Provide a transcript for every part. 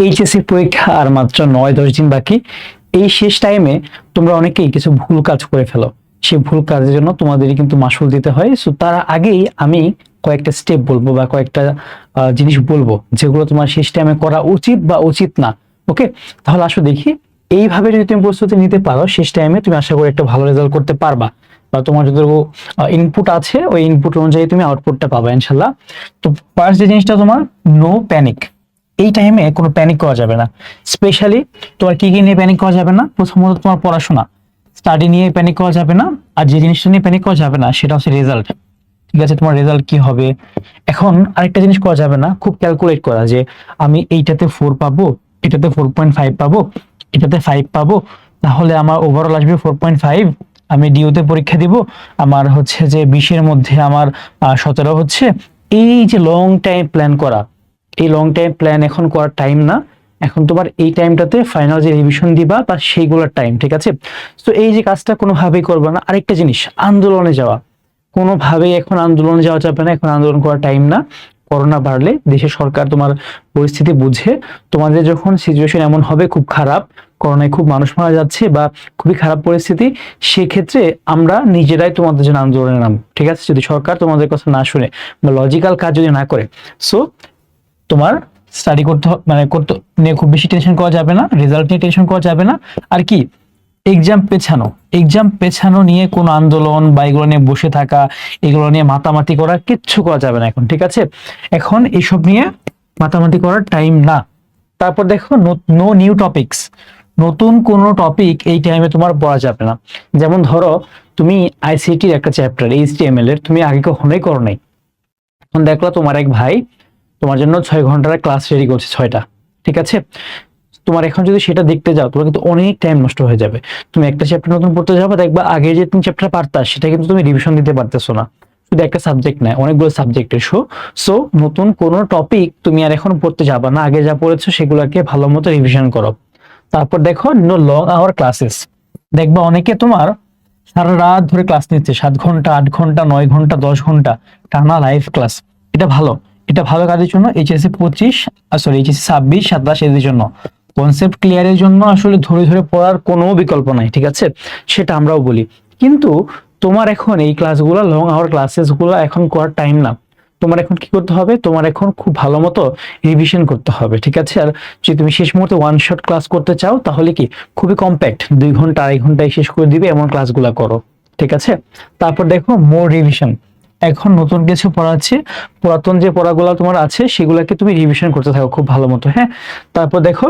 HSC পরীক্ষা আর মাত্র 9-10 দিন বাকি। এই শেষ টাইমে তোমরা অনেকেই কিছু ভুল কাজ করে ফেলো। সেই ভুল কাজের জন্য তোমাদের কিন্তু মাসুল দিতে হয়। সো তার আগেই আমি কয়েকটা স্টেপ বলবো বা কয়েকটা জিনিস বলবো যেগুলো তোমার শেষ টাইমে করা উচিত বা উচিত না। ওকে, তাহলে আসো দেখি এইভাবে যদি তুমি প্রস্তুতি নিতে পারো শেষ টাইমে তুমি আশা করি একটা ভালো রেজাল্ট করতে পারবা, বা তোমার যদি ইনপুট আছে ওই ইনপুট অনুযায়ী তুমি আউটপুটটা পাবা ইনশাল্লাহ। তো ফার্স্ট যে জিনিসটা তোমার, নো প্যানিক। এই টাইমে কোনো প্যানিক করা যাবে না। স্পেশালি তোমার কি কি নিয়ে প্যানিক করা যাবে না? প্রথমত তোমার পড়াশোনা, স্টাডি নিয়ে প্যানিক করা যাবে না। আর যে জিনিসটা নিয়ে প্যানিক করা যাবে না সেটা হচ্ছে রেজাল্ট। ঠিক আছে, তোমার রেজাল্ট কি হবে। এখন আরেকটা জিনিস করা যাবে না, খুব ক্যালকুলেট করা যে আমি এইটাতে 4 পাবো, এটাতে 4.5 পাবো, এটাতে 5 পাবো, তাহলে আমার ওভারঅল আসবে 4.5। আমি ডিউতে পরীক্ষা দিব, আমার হচ্ছে যে 20-এর মধ্যে আমার 17 হচ্ছে। এই যে লং টাইম প্ল্যান করা, এই লং টাইম প্ল্যান এখন করার টাইম না। এখন তোমার এই টাইমটাতে ফাইনাল যে রিভিশন দিবা বা সেইগুলোর টাইম। ঠিক আছে, তো এই যে কাজটা কোনোভাবেই করবে না। আরেকটা জিনিস, আন্দোলনে যাওয়া, কোনোভাবেই এখন আন্দোলনে যাওয়া যাবে না। এখন আন্দোলন করার টাইম না। করোনা বাড়লে দেশের সরকার তোমার পরিস্থিতি বুঝে, তোমাদের যখন সিচুয়েশন এমন হবে খুব খারাপ, করোনায় খুব মানুষ মারা যাচ্ছে বা খুবই খারাপ পরিস্থিতি, সেক্ষেত্রে আমরা নিজেরাই তোমাদের জন্য আন্দোলনে নাম। ঠিক আছে, যদি সরকার তোমাদের কথা না শুনে বা লজিক্যাল কাজ যদি না করে, সো তোমার স্টাডি করতে করতে নিয়ে খুব বেশি টেনশন করা যাবে না, রেজাল্ট নিয়ে টেনশন করা যাবে না। আর কি, এক্সাম পেছানো নিয়ে কোনো আন্দোলন বা এগুলো নিয়ে বসে থাকা, এগুলো নিয়ে মাতামাতি করা কিচ্ছু করা যাবে না এখন। ঠিক আছে, এখন এইসব নিয়ে মাতামাতি করার টাইম না। তারপর দেখো, নো নিউ টপিকস। নতুন কোনো টপিক এই টাইমে তোমার পড়া যাবে না। যেমন ধরো তুমি আইসিটির একটা চ্যাপ্টার এইচটিএমএল এর তুমি আগে কখনোই করো নাই, এখন দেখলো তোমার এক ভাই তোমার জন্য 6 ঘন্টার ক্লাস রেডি করছে 6টা। ঠিক আছে, তোমার এখন যদি সেটা দেখতে যাও তোমার কিন্তু অনেক টাইম নষ্ট হয়ে যাবে। তুমি একটা চ্যাপ্টার নতুন পড়তে যাবে, দেখবা আগে যে তুমি চ্যাপ্টার পারতা সেটা কিন্তু তুমি রিভিশন দিতে পারতেছো না। শুধু একটা সাবজেক্ট নয়, অনেকগুলো সাবজেক্টের সো নতুন কোনো টপিক তুমি আর এখন পড়তে যাবা না, আগে যা পড়েছো সেগুলোকে ভালো মতো রিভিশন করো। তারপর দেখো, নো লং আওয়ার ক্লাসেস। দেখবা অনেকে তোমার সারা রাত ধরে ক্লাস নিচ্ছে, 7 ঘন্টা, 8 ঘন্টা, 9 ঘন্টা, 10 ঘন্টা টানা লাইভ ক্লাস। এটা ভালো, এটা ভালো কাজের জন্য, এইচএসসি 25 এইচএসসি 26, 27 এর জন্য কনসেপ্ট ক্লিয়ারের জন্য আসলে ধরে ধরে পড়ার কোনো বিকল্প নাই। ঠিক আছে, সেটা আমরাও বলি। কিন্তু তোমার এখন এই ক্লাসগুলো, লং আওয়ার ক্লাসেস গুলো এখন করার টাইম না। তোমার এখন কি করতে হবে, তোমার এখন খুব ভালো মতো রিভিশন করতে হবে। ঠিক আছে, আর যদি তুমি শেষ মুহূর্তে ওয়ান শট ক্লাস করতে চাও তাহলে কি খুবই কম্প্যাক্ট 2 ঘন্টা 2.5 ঘন্টায় শেষ করে দিবে এমন ক্লাসগুলো করো। ঠিক আছে, তারপর দেখো মোর রিভিশন। এখন নতুন কিছু পড়াচ্ছে, পুরাতন যে পড়াগুলো তোমার আছে সেগুলোকে তুমি রিভিশন করতে থাকো খুব ভালো মতো। হ্যাঁ, তারপর দেখো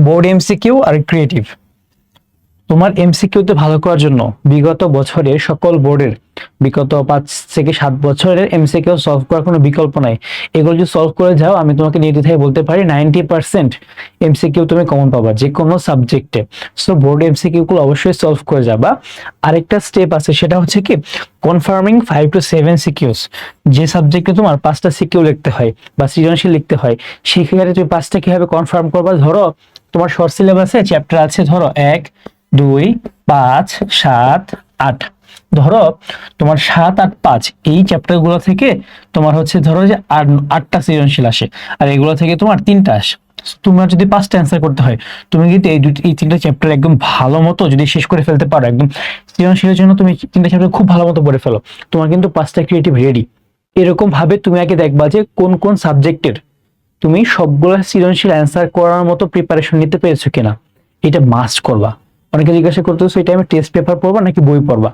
বোর্ড এমসিকিউ আর ক্রিয়েটিভ। তোমার এমসিকিউতে ভালো করার জন্য বিগত বছরের সকল বোর্ডের বিগত 5 থেকে 7 বছরের এমসিকিউ সলভ করার কোনো বিকল্প নাই। এগুলো যদি সলভ করে যাও আমি তোমাকে নির্দ্বিধায় বলতে পারি 90% এমসিকিউ তুমি কমন পাবা যে কোনো সাবজেক্টে। সো বোর্ড এমসিকিউ গুলো অবশ্যই সলভ করে যাবা। আরেকটা স্টেপ আছে, সেটা হচ্ছে কি কনফার্মিং 5 to 7 সিকিউস। যে সাবজেক্টে তোমার 5টা সিকিউ লিখতে হয় বা সৃজনশীল লিখতে হয়, সেক্ষেত্রে তুমি 5টা কিভাবে কনফার্ম করবা। ধরো তোমার শর্ট সিলেবাসে চ্যাপ্টার আছে ধরো 1, 2, 5, 7, 8। ধরো তোমার 7, 8, 5 এই চ্যাপ্টার গুলো থেকে তোমার হচ্ছে ধরো যে 8টা সৃজনশীল আসে, আর এগুলো থেকে তোমার 3টা আসে। তোমার যদি 5টা অ্যান্সার করতে হয়, তুমি কিন্তু এই 3টা চ্যাপ্টার একদম ভালো মতো যদি শেষ করে ফেলতে পারো, একদম সৃজনশীলের জন্য তুমি 3টা চ্যাপ্টার খুব ভালো মতো পড়ে ফেলো, তোমার কিন্তু 5টা ক্রিয়েটিভ রেডি। এরকম ভাবে তুমি আগে দেখবা যে কোন কোন সাবজেক্টের তুমি সবগুলো সৃজনশীল অ্যান্সার করার মতো প্রিপারেশন নিতে পেরেছো কিনা, এটা মাস্ট করবা। অনেকে জিজ্ঞাসা করতেছো এই টাইমে টেস্ট পেপার পড়বা নাকি বই পড়বা।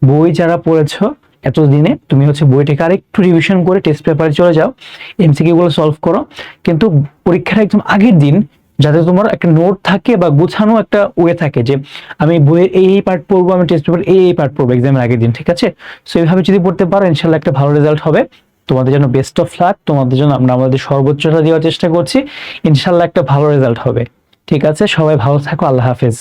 বই যারা পড়েছো এতদিনে তুমি হচ্ছে বইটাকে আরেকটু রিভিশন করে টেস্ট পেপারে চলে যাও, এমসিকিউ গুলো সলভ করো। কিন্তু পরীক্ষার একদম আগের দিন যাতে তোমার একটা নোট থাকে বা গুছানো একটা ওয়ে থাকে যে আমি বইয়ের এই পার্ট পড়বো, আমি টেস্ট পেপার এই পার্ট পড়বো এক্সামের আগের দিন। ঠিক আছে, সো এইভাবে যদি পড়তে পারো ইনশাল্লাহ একটা ভালো রেজাল্ট হবে। তোমাদের জন্য বেস্ট অফ লাক, তোমাদের জন্য আমরা আমাদের সর্বোচ্চটা দেওয়ার চেষ্টা করছি, ইনশাল্লাহ একটা ভালো রেজাল্ট হবে। ঠিক আছে, সবাই ভালো থাকো, আল্লাহ হাফেজ।